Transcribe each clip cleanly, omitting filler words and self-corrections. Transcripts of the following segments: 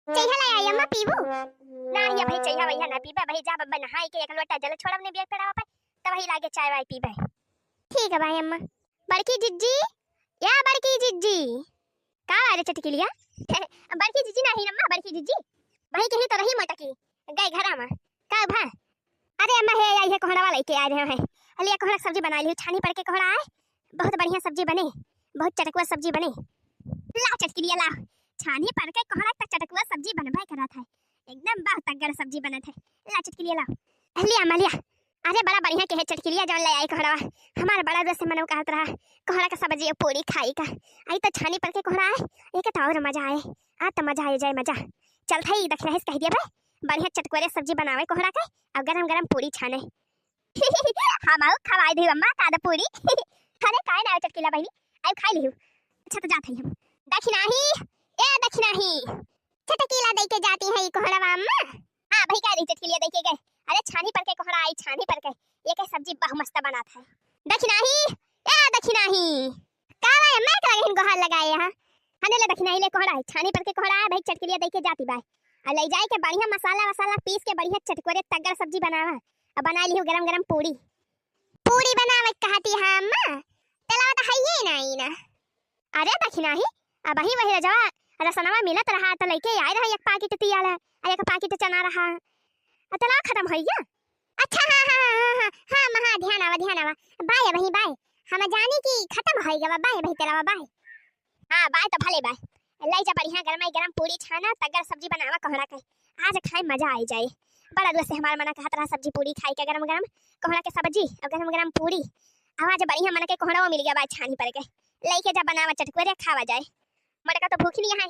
चैहा ला आई अम्मा पीबू ना ये भाई चैहा भैया ना पीबे भाई जा बब्बा नहाई के एक लोटा जल छोड़ अपने बेग पे पे तब ही लागे चाय वाय पीबे। ठीक है भाई अम्मा। बड़की जिज्जी या बड़की जिज्जी का आ रे चटकिलिया बड़की जिज्जी नहीं अम्मा बड़की जिज्जी भाई कहीं तो रही मटकी गए घरा में का भा। अरे अम्मा हे आई है कोहड़ा वाला के आ रहे हैं अलिया कोहड़ा सब्जी बना ली छानी पर के कोहड़ा है बहुत बढ़िया सब्जी बने बहुत चटकुआ सब्जी बने ला चटकिलिया ला छानी पर के कोहड़ा तक चटकुआ सब्जी बनवाई करा था एकदम बहुत तगड़ सब्जी बना था ला चटकिलिया ला लिया मलिया। अरे बड़ा बढ़िया के है चटकिलिया जो ले आई कोहड़ा हमारा बड़ा दोस्त मनो कहत रहा कोहड़ा का सब्जी पूरी खाई का आई तो छानी पर के कोहड़ा है एक तो और मजा आए आ तो मजा आ जाए मजा चल थई देख रहे कह दिया भाई बढ़िया चटकुरे सब्जी बनावे कोहड़ा के और गरम गरम पूरी छाने हम आओ खवाई दी अम्मा का पूरी अरे काय ना चटकिला बहनी आई खाई लियो अच्छा तो जात हई हम दक्षिणा ही ए दक्षिणा ही चटकीला दे के जाती है कोहड़ा अम्मा। हां भाई का दी चटकिलिया दे के गए अरे छानी पर के कोहड़ा आई छानी पर के ये के सब्जी बहुत मस्त बनाता है दक्षिणा ही ए दक्षिणा ही का भाई अम्मा का गहन गोहार लगाए यहां हने ले दक्षिणा ही ले कोहड़ा है छानी पर के कोहड़ा है भाई चटकिलिया दे के जाती भाई आ ले जाए के बढ़िया मसाला वसाला पीस के बढ़िया चटकोरे तगड़ सब्जी बनावा और बना लियो गरम गरम पूरी पूरी बनावे कहती है अम्मा तला तो है ही नहीं ना। अरे दक्षिणा ही अब वही रजवा रसनवा मिलत रहा तो लेके आए रहा एक पैकेट तियाला एक पैकेट चना रहा तला खत्म हो गया। अच्छा हां महा ध्यान आवा बाय वही बाय हम जाने की खत्म हो गया बाय भाई तेरा बाय। हां बाय तो भले बाय ले जा बढ़िया गरम पूरी छाना तगड़ सब्जी बनावा कोहड़ा के आज खाए मजा आ जाए बड़ा दोस्त से हमारा मना कहत रहा सब्जी पूरी खाई के गरम गरम कोहड़ा के सब्जी और गरम गरम पूरी आवाज बढ़िया मन के कोहड़ा मिल गया बाय छानी पर के लेके जा बनावा चटकुरे खावा जाए मटका तो भूख नहीं है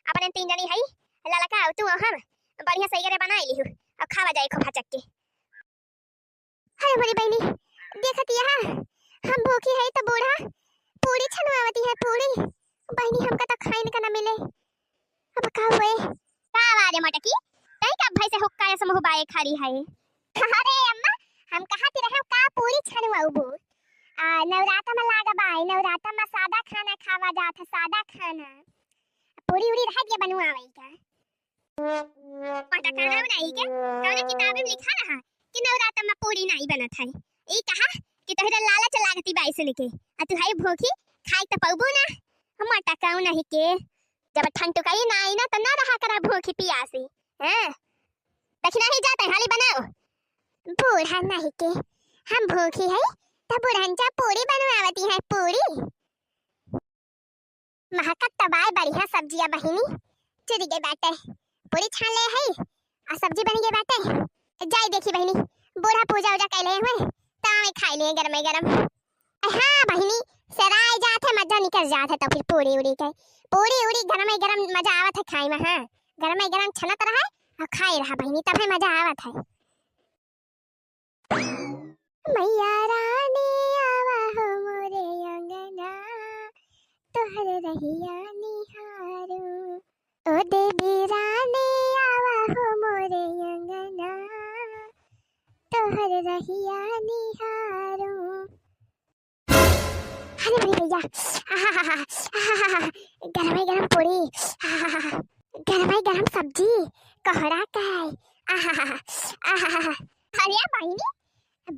अपने तीन जनी है ललका तू हम बढ़िया सही करे बनाई लिहु और खावा जाए खोखा चक्के। अरे मेरी बहनी देखत यहां हम भूखी है तो बूढ़ा पूरी छनवावती है पूरी बहनी हमका तो खाइन का ना मिले अब का हुए का आवाज मटकी तई का भाई से हुक्का से मुंह बाए खारी है। अरे अम्मा हम कहती रहे का पूरी छनवाऊ नवरात्र में लागा बाई नवरात्र में सादा खाना खावा जात है सादा खाना पूरी उड़ी रह के बनवाई का पता खाना बनाई के कौन किताब में लिखा रहा कि नवरात्र में पूरी नहीं बनत है ई कहा कि तोहरा लालच लागती बाई सुन के आ तू हाई भूखी खाई त पौबो ना हम टकाऊ नहीं के जब ठंड टुकाई ना आई ना तो ना रहा करा भूखी पियासी हैं दक्षिणा ही जाते हाली बनाओ बूढ़ा नहीं के हम भूखी है तो बुढ़ंचा पूरी बनवावती है पूरी महकत तबाय बढ़िया सब्जियां बहिनी चुरी गई बाटे पूरी छान ले है और सब्जी बन गई बाटे जाई देखी बहिनी बूढ़ा पूजा उजा कैले हुए तावे खाई ले गरम गरम। हां बहिनी सराय जात है मजा निकल जात है तो फिर पूरी उड़ी के पूरी उड़ी गरम मजा आवत है खाई में। हां गरम छनत रहा और खाई रहा बहिनी तब है मजा आवत है। मैया रानी आवा हो मोरे अंगना तोहर रहिया निहारू ओ देवी रानी आवा हो मोरे अंगना तोहर रहिया निहारू। अरे मेरे भैया गरम पूरी गरम सब्जी कोहड़ा काय अरे बहिनी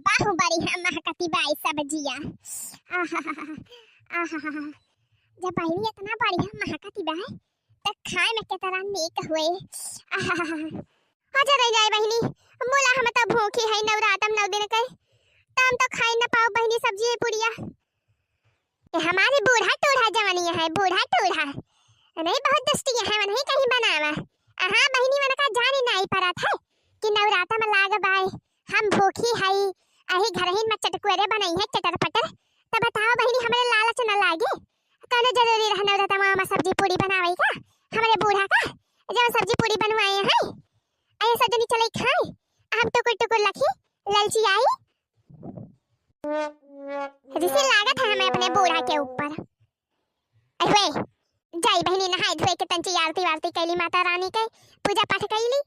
बाहुबली हम महकती बाई सब्जिया जब बहिनी इतना बढ़िया महकती बाई तो खाए में के तरह नीक हुए आजा रह जाए बहिनी मोला हम तो भूखी है नवरात्र 9 दिन के तम तो खाई न पाओ बहिनी सब्जी पूरिया हमारे बूढ़ा टूढ़ा जवानिया है बूढ़ा टूढ़ा नहीं बहुत दस्ती है मन ही कहीं बनावा। हां बहिनी मन का जाने नहीं पड़ा था कि नवरात्र में लाग बाई हम भूखी हई अही घर ही में चटकुरे बनाई है चटर पटर तब बताओ बहिनी हमरे लालच न लागे कौन जरूरी रह नवरात्र में सब्जी पूरी बनावे का हमरे बूढ़ा का जो सब्जी पूरी बनवाए हैं ऐसे सजनी चले खाए हम टुकुर लखी ललची आई जिसे लागत है हमें अपने बूढ़ा के ऊपर। अरे जाई बहिनी नहाई धोए के तंची आरती वारती कैली माता रानी के पूजा पाठ कैली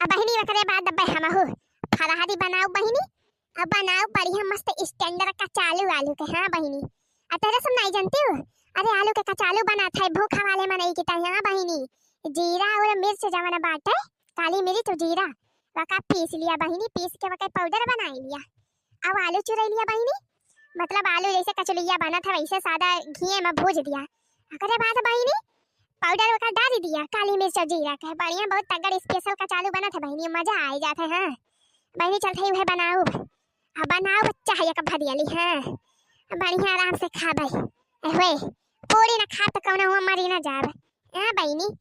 अब बहिनी वकरे बाद दब्बे हम हो फराहरी बनाओ बहिनी अब बनाओ बढ़िया मस्त स्टैंडर्ड का चालू आलू के। हां बहिनी अतरे सब नहीं जानती हो अरे आलू के कचालू बनाता है भूखा वाले में नहीं किता। हां बहिनी जीरा और मिर्च जवन बाटे, काली मिर्च और जीरा वका पीस लिया बहिनी, पीस के वका पाउडर बना लिया। अब आलू चुरा लिया बहिनी, मतलब आलू जैसे कचलिया बना था वैसे सादा घी में भूज दिया। अकरे बाद बहिनी पाउडर वका डाल दिया, काली मिर्च और जीरा के बढ़िया बहुत तगड़ स्पेशल कचालू बना था बहिनी, मजा आ जाता है। हाँ बहिनी चलते ही बनाओ, बनाओ बच्चा है कब दियाली। हाँ बढ़िया आराम से खा भाई, होए पूरी ना खा तो कौन हुआ मरी ना जाब। हाँ बहिनी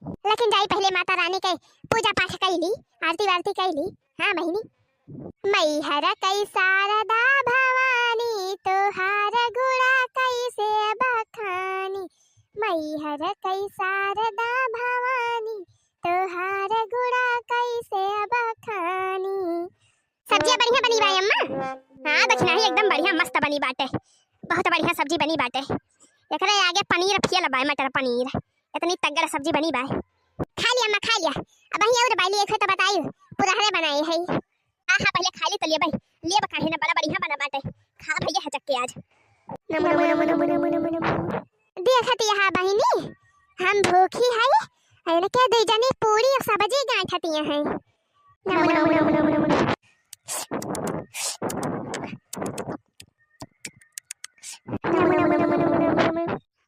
लेकिन जाई पहले माता रानी के पूजा पाठ कैली, आरती वारती कैली। हाँ बहिनी मैहर कई शारदा भवानी तोहार गुड़ा कैसे बखानी, मैहर कई शारदा भवानी तोहार गुड़ा कैसे बखानी। सब्जियां बढ़िया बनी बाई अम्मा? हाँ बचना ही एकदम बढ़िया मस्त बनी बाटे, बहुत बढ़िया सब्जी बनी बाटे। एकरे आगे पनीर फियल बाय, मटर पनीर इतनी तगड़ सब्जी बनी बाय। खा लिया अम्मा खा लिया। अब ही और बाई एक तो बताई पूरा हरे बनाए है। हां हां पहले खा ली तो लिए भाई, लिए बका है ना बड़ा बढ़िया बना बाटे। खा भैया हचक के आज नमो नमो नमो नमो नमो नमो। देखती है बहिनी हम भूखी है, अरे क्या दे जाने पूरी और सब्जी गांठती है। नमो नमो नमो नमो नमो।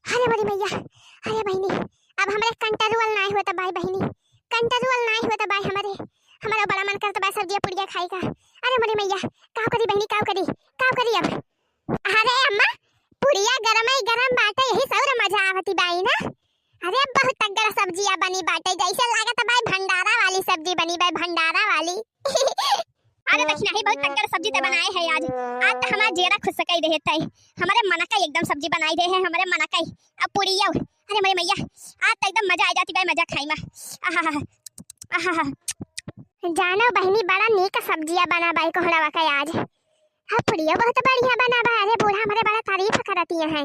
अरे बड़ी मैया, अरे बहिनी अब हमारे कंट्रोल नहीं होता भाई, बहिनी कंट्रोल नहीं होता भाई, हमारा बड़ा मन करता भाई सब्जियां पुड़िया खाई का। अरे बड़ी मैया काव करी बहिनी, काव करी अब। अरे अम्मा पुड़िया गरम ही गरम बाटे, यही सब मजा आवती बाई ना। अरे बहुत तगड़ा सब्जियां बनी बाटे, जैसे लागत भाई भंडारा वाली सब्जी बनी भाई, भंडारा वाली। अरे दक्षिणा ही बहुत तगड़ सब्जी ते बनाए है आज तो हमारा जेरा खुश सकई देते है, हमारे मन का एकदम सब्जी बनाई दे है हमारे मन का। अब पुड़िया अरे मेरी मैया आज तो एकदम मजा आ जाती भाई, मजा खाई में। आहा जानो बहनी बड़ा नीक सब्जियां बना भाई कोहड़ा का आज। हाँ पुड़िया बहुत बढ़िया बना भाई, अरे बूढ़ा हमारे बड़ा तारीफ करती है,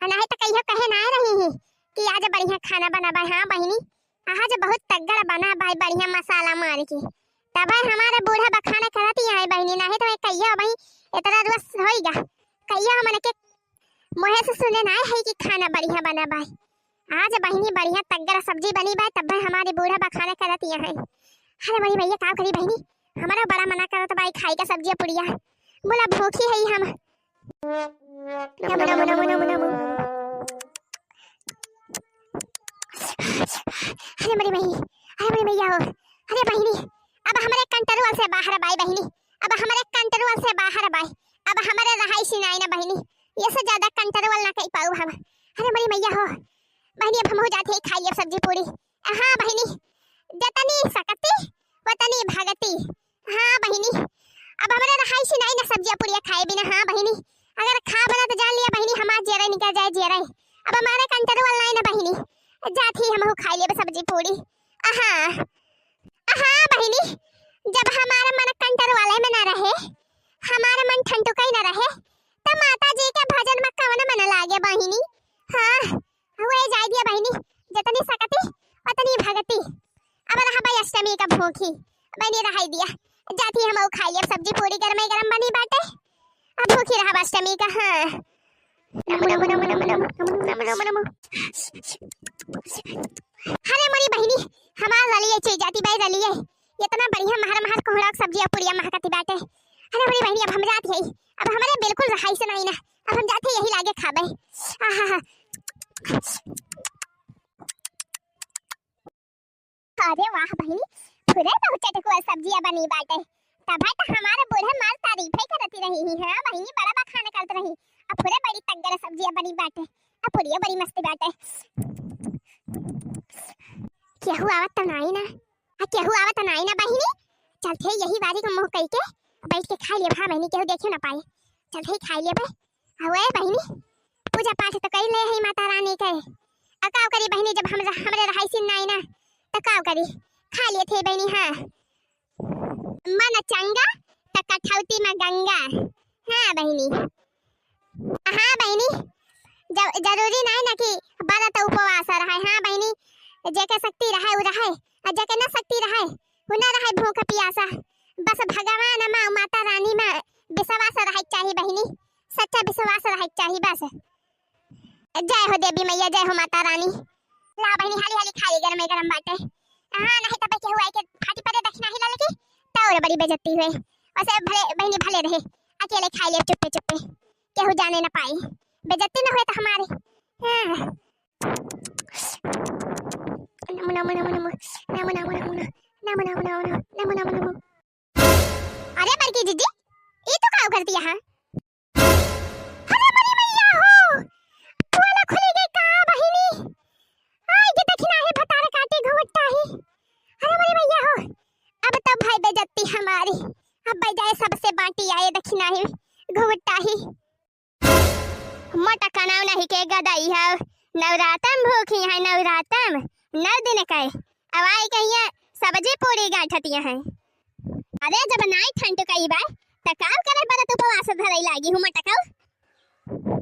नहीं तो कहे ना रही ही कि आज बढ़िया खाना बना भाई। हाँ बहनी आज बहुत तगड़ बना भाई, बढ़िया मसाला मार के तब हमारे बूढ़ा बखाना करती है बहनी, नहीं तो कहिया भाई इतना रस होएगा, कहिया हमने के मुंह से सुने ना है कि खाना बढ़िया बना भाई। आज बहनी बढ़िया तगड़ा सब्जी बनी भाई, तब हमारे बूढ़ा बखाना करती है। अरे बड़ी भैया का करी बहनी, हमारा बड़ा मना करो तो भाई खाई का सब्जी पुड़िया, बोला भूखी है हम। नमो नमो नमो नमो नमो। अरे बड़ी भैया, अरे बड़ी भैया हो, अरे बहनी अब हमारे कंट्रोल से बाहर बाई बहनी, अब हमारे कंट्रोल से बाहर बाई, अब हमारे रहाइशी नहीं ना बहनी, ये से ज्यादा कंट्रोल ना कर पाऊ हम। अरे बड़ी मैया हो बहनी अब हम हो जाते ही खाइए सब्जी पूरी। हाँ बहनी जतनी सकती वतनी भगती। हाँ बहनी अब हमारे रहाइशी नहीं ना सब्जियां पूरी खाए बिना। हाँ बहनी अगर खा बना तो जान लिया बहनी हमारा जेरा निकल जाए जेरा, अब हमारे कंट्रोल नहीं ना बहनी, जाती हम हो खाई लिए सब्जी पूरी। हाँ हाँ बहनी जब हमारा मन कंट्रोल में ना रहे, हमारा मन ठंडुका ही ना रहे, तो माता जी के भजन में कौन मन लागे बहनी। हाँ वो जाय दिया बहनी जतनी सकती उतनी भगती। अब रहा भाई अष्टमी का भूखी बहनी रहाई दिया, जाती हम खाइए सब्जी पूरी गरम गरम बनी बाटे, अब भूखी रहा अष्टमी का। हाँ नमो नमो नमो नमो नमो नमो नमो। अरे मोरी बहनी हमार ललिए चई जाती भाई ललिए, इतना बढ़िया महर कोहड़ा सब्जियां पुड़िया महकती बाटे। अरे मोरी बहनी अब हम जाते हैं, अब हमारे बिल्कुल रहाई से नहीं ना, अब हम जाते यही लागे खाबे। आहा अरे वाह बहनी पूरे बहुत चटकुआ सब्जियां बनी बाटे, तब तो हमारे बूढ़े माल तारीफ ही करती रही ही। हाँ बहनी बड़ा बखाना करती रही, अब पूरे बड़ी तगड़ सब्जियां बनी बाटे, अब पुड़िया बड़ी मस्ती बाटे। क्या हुआ आवत तो नहीं ना, क्या हुआ आवत तो नहीं ना बहनी, चलते यही बारी को मुंह कह के बैठ के खा लिए। हाँ बहनी केहू देखे ना पाए, चलते खा लिए बे। हवे बहनी पूजा पाठ तो कर ले है माता रानी के, अकाव करी बहनी जब हमरे रहाइसी नहीं ना तो काव करी खा लिए थे बहनी। हाँ मन चंगा तो कठौती में गंगा। हाँ बहनी हाँ बहनी जरूरी नहीं ना कि व्रत उपवास रहे। हाँ बहनी जेके शक्ति रहे उ रहे, और जेके न शक्ति रहे उ न रहे भूख प्यासा, बस भगवान माँ माता रानी में विश्वास रहे चाहिए बहनी, सच्चा विश्वास रहे चाहिए बस। जय हो देवी मैया, जय हो माता रानी। ला बहनी हाली हाली खा ली गरम गरम बाटे। हां नहीं तब के हुआ के फाटी परे दक्षिणा हिला लेके तौर बड़ी बेइज्जती हुई। वैसे भले बहनी भले रहे अकेले खा ले चुप्पे चुप्पे केहू जाने ना पाई बेइज्जती ना हुए तो हमारी। हां नमो नमो नमो नमो नमो नमो नमो नमो नमो नमो नमो नमो नमो। अरे बड़की जीजी ये तो क्या करती है? अरे मरी मैया हो वाला खुली गई का बहिनी। हाय ये दक्षिणा है भतार काटे घुमटता है। अरे मरी मैया हो अब तो भाई बेइज्जती हमारी। अब बजाय सबसे बांटी आए दक्षिणा है घुमटता है। मोटा कनाव नहीं के गदाई है नवरातम भूखी है नवरातम 9 दिन का अब आई कहिया सब्जी पूरी गांठतिया है। अरे जब नाई ठंड कई बार त काम करे पर उपवास धरई लागी हूं मटकाऊ।